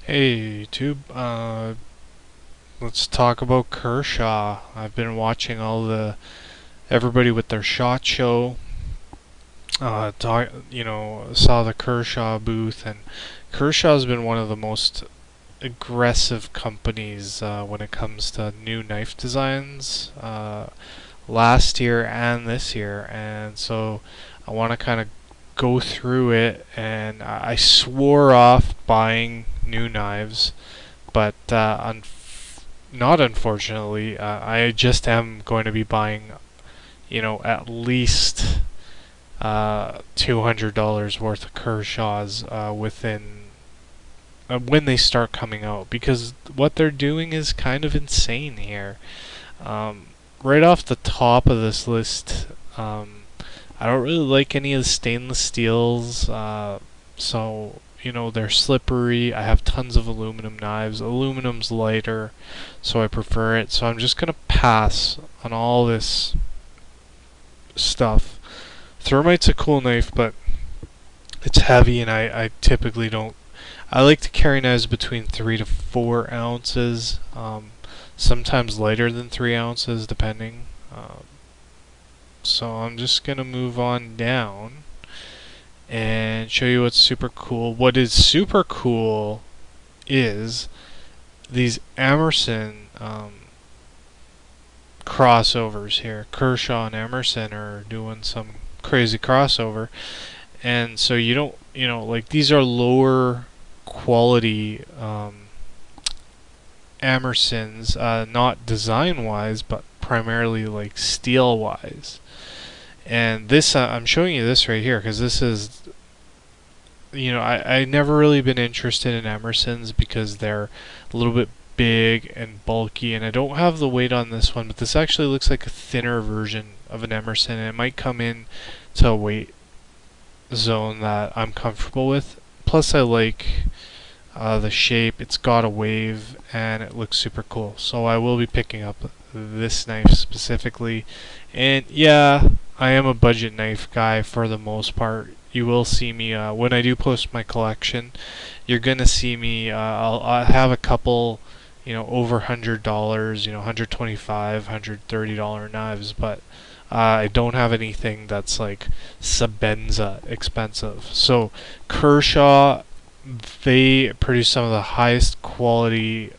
Hey YouTube, let's talk about Kershaw. I've been watching everybody with their SHOT Show. Saw the Kershaw booth, and Kershaw's been one of the most aggressive companies when it comes to new knife designs last year and this year, and so I want to kind of go through it. And I swore off buying new knives, but not unfortunately, I just am going to be buying, at least $200 worth of Kershaws within when they start coming out, because what they're doing is kind of insane here. Right off the top of this list, I don't really like any of the stainless steels, so they're slippery. I have tons of aluminum knives. Aluminum's lighter, so I prefer it. So I'm just gonna pass on all this stuff. Thermite's a cool knife, but it's heavy, and I typically don't. I like to carry knives between 3 to 4 ounces, sometimes lighter than 3 ounces, depending. So I'm just gonna move on down and show you what's super cool. What is super cool is these Emerson crossovers here. Kershaw and Emerson are doing some crazy crossover, and so you don't, like, these are lower quality Emersons, not design wise, but primarily like steel wise. And this, I'm showing you this right here because this is, I never really been interested in Emersons because they're a little bit big and bulky, and I don't have the weight on this one, but this actually looks like a thinner version of an Emerson, and it might come in to a weight zone that I'm comfortable with. Plus I like the shape. It's got a wave and it looks super cool, so I will be picking up this knife specifically. And yeah, I am a budget knife guy for the most part. You will see me when I do post my collection. You're gonna see me. I'll have a couple, over $100, $125, $130 knives, but I don't have anything that's like Sabenza expensive. So Kershaw, they produce some of the highest quality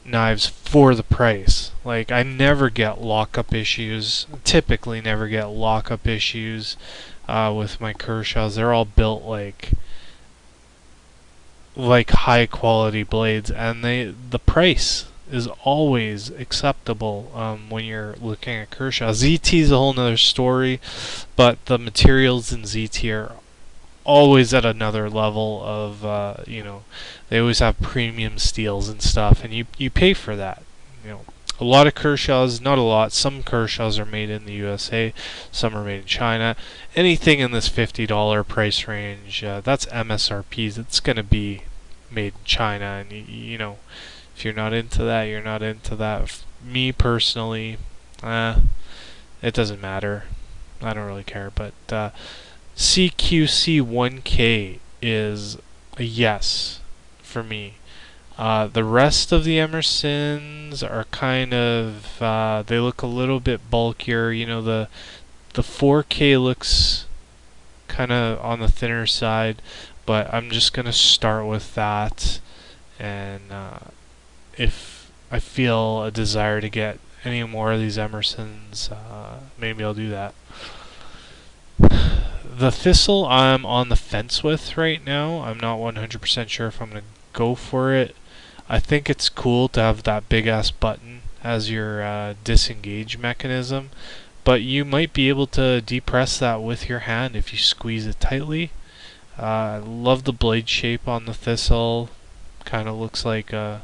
knives for the price. Like, I never get lockup issues. Typically, never get lockup issues with my Kershaws. They're all built like high quality blades, and the price is always acceptable when you're looking at Kershaw. ZT is a whole nother story, but the materials in ZT are always at another level of, they always have premium steels and stuff, and you pay for that. A lot of Kershaws, not a lot, some Kershaws are made in the USA, some are made in China. Anything in this $50 price range, that's MSRPs. It's going to be made in China, and if you're not into that, you're not into that. Me personally, it doesn't matter. I don't really care, but CQC1K is a yes for me. The rest of the Emersons are kind of, they look a little bit bulkier. The 4K looks kind of on the thinner side, but I'm just going to start with that. And if I feel a desire to get any more of these Emersons, maybe I'll do that. The Thistle I'm on the fence with right now. I'm not 100% sure if I'm going to go for it. I think it's cool to have that big ass button as your disengage mechanism, but you might be able to depress that with your hand if you squeeze it tightly. I love the blade shape on the Thistle. Kind of looks like a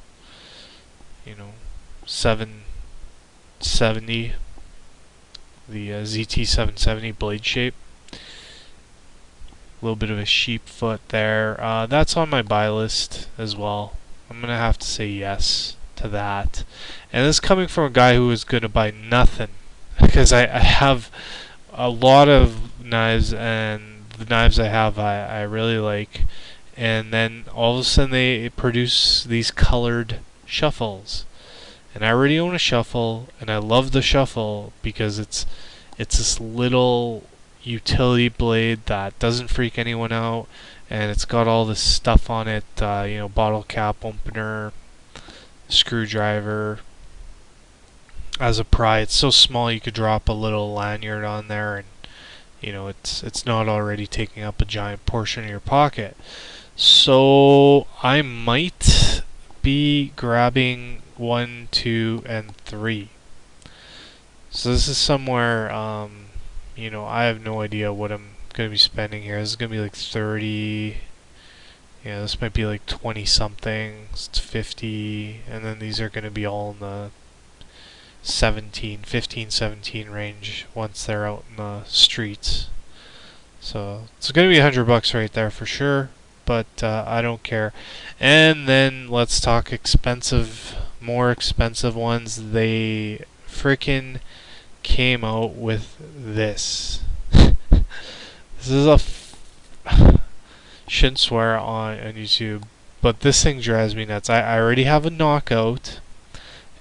770, the ZT 770 blade shape. A little bit of a sheep foot there. That's on my buy list as well. I'm going to have to say yes to that. And this is coming from a guy who is going to buy nothing, because I have a lot of knives, and the knives I have I really like, and then all of a sudden they produce these colored shuffles. And I already own a shuffle, and I love the shuffle because it's this little utility blade that doesn't freak anyone out, and it's got all this stuff on it, bottle cap opener, screwdriver. As a pry, it's so small you could drop a little lanyard on there, and it's not already taking up a giant portion of your pocket. So I might be grabbing 1, 2, and 3. So this is somewhere, I have no idea what I'm going to be spending here. This is going to be like 30. Yeah, this might be like 20 something. It's 50. And then these are going to be all in the 15, 17 range once they're out in the streets. So it's going to be $100 right there for sure. But I don't care. And then let's talk more expensive ones. They frickin' came out with this. This is shouldn't swear on YouTube, but this thing drives me nuts. I already have a Knockout,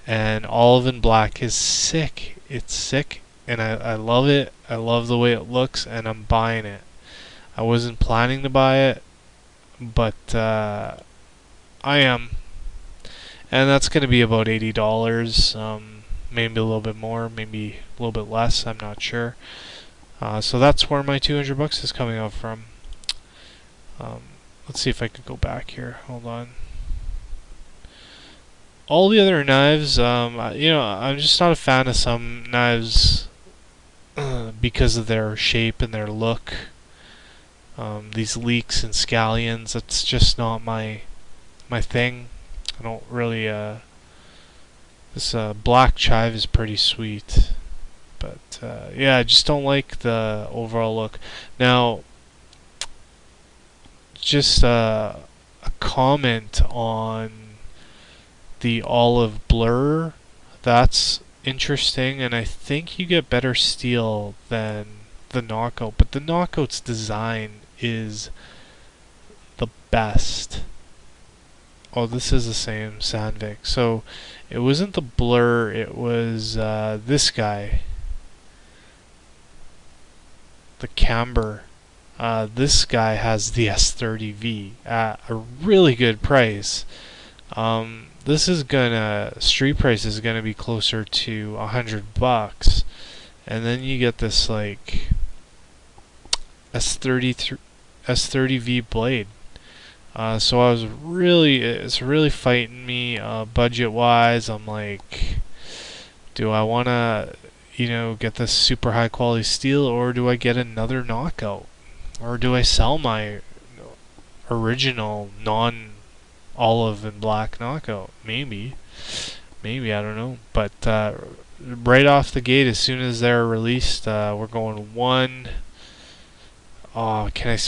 and Olive and Black is sick. It's sick, and I love it. I love the way it looks, and I'm buying it. I wasn't planning to buy it, but I am, and that's going to be about $80. Maybe a little bit more, maybe a little bit less. I'm not sure. So that's where my $200 is coming out from. Let's see if I can go back here. Hold on. All the other knives, I'm just not a fan of some knives because of their shape and their look. These leeks and scallions, that's just not my thing. I don't really. This black chive is pretty sweet, but yeah, I just don't like the overall look. Now, just a comment on the olive blur. That's interesting, and I think you get better steel than the Knockout, but the Knockout's design is the best. Oh, this is the same Sandvik. So it wasn't the blur, it was this guy, the Camber. This guy has the S30V at a really good price. This is street price is gonna be closer to $100, and then you get this like S30V blade. So it's really fighting me budget wise. I'm like, do I wanna get this super high quality steel, or do I get another Knockout? Or do I sell my original non-olive and black Knockout? Maybe, I don't know. But right off the gate, as soon as they're released, we're going one. Oh, can I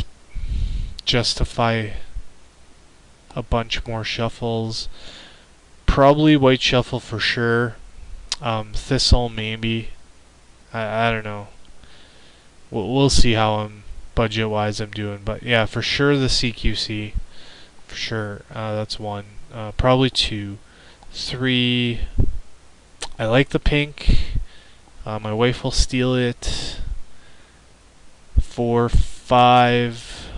justify a bunch more shuffles? Probably white shuffle for sure. Thistle maybe. I don't know. We'll see how I'm budget-wise I'm doing, but yeah, for sure the CQC, for sure. That's one. Probably 2, 3. I like the pink. My wife will steal it. 4, 5,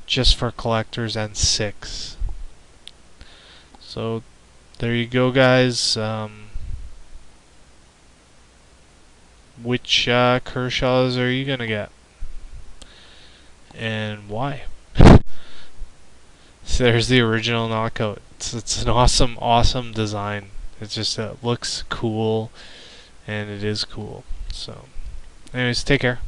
just for collectors, and 6. So there you go, guys. Which Kershaws are you gonna get? And why? So there's the original Knockout. It's an awesome design. It just looks cool, and it is cool. So anyways, take care.